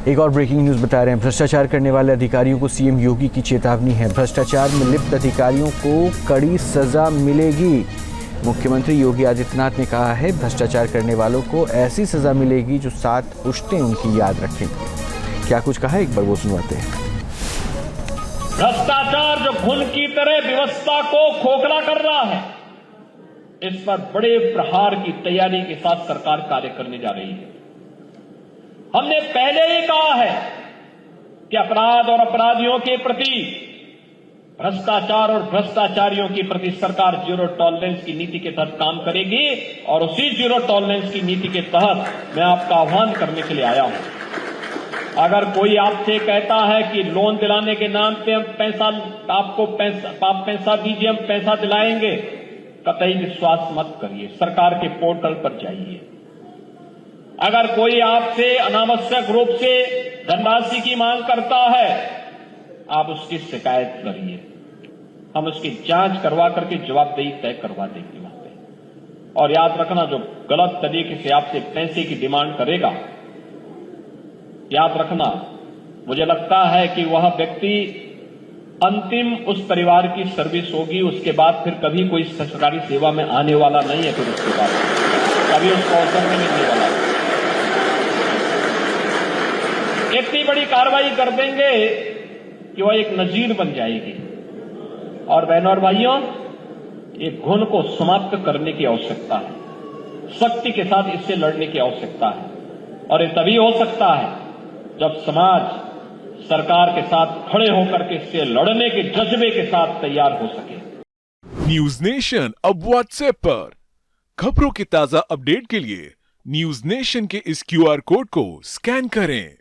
एक और breaking news बता रहे हैं, भ्रष्टाचार करने वाले अधिकारियों को सीएम योगी की चेतावनी है। भ्रष्टाचार में लिप्त अधिकारियों को कड़ी सजा मिलेगी। मुख्यमंत्री योगी आदित्यनाथ ने कहा है, भ्रष्टाचार करने वालों को ऐसी सजा मिलेगी जो 7 पुश्तें उनकी याद रखेंगी। क्या कुछ कहा, एक बार वो सुनवाते हैं। भ्रष्टाचार जो घुन की तरह व्यवस्था को खोखला कर रहा है, इस पर बड़े प्रहार की तैयारी के साथ सरकार कार्य करने जा रही है। हमने पहले ही कहा है कि अपराध और अपराधियों के प्रति, भ्रष्टाचार और भ्रष्टाचारियों के प्रति सरकार जीरो टॉलरेंस की नीति के तहत काम करेगी और उसी जीरो टॉलरेंस की नीति के तहत मैं आपका आह्वान करने के लिए आया हूं। अगर कोई आपसे कहता है कि लोन दिलाने के नाम पे हम आप पैसा दीजिए, हम पैसा दिलाएंगे, कतई विश्वास मत करिए। सरकार के पोर्टल पर जाइए। अगर कोई आपसे अनावश्यक रूप से धनराशि की मांग करता है, आप उसकी शिकायत करिए। हम उसकी जांच करवा करके जवाबदेही तय करवा देंगे वहां पे। और याद रखना, जो गलत तरीके से आपसे पैसे की डिमांड करेगा, याद रखना, मुझे लगता है कि वह व्यक्ति अंतिम उस परिवार की सर्विस होगी, उसके बाद फिर कभी कोई सरकारी सेवा में आने वाला नहीं है। फिर उसके बाद कभी उसको अवसर नहीं मिलने वाला है। इतनी बड़ी कार्रवाई कर देंगे कि वह एक नजीर बन जाएगी। और बहनों और भाइयों, एक घुन को समाप्त करने की आवश्यकता है। सख्ती के साथ इससे लड़ने की आवश्यकता है। और ये तभी हो सकता है जब समाज सरकार के साथ खड़े होकर के इससे लड़ने के जज्बे के साथ तैयार हो सके। न्यूज नेशन अब व्हाट्सएप पर खबरों के ताजा अपडेट के लिए न्यूज नेशन के इस QR कोड को स्कैन करें।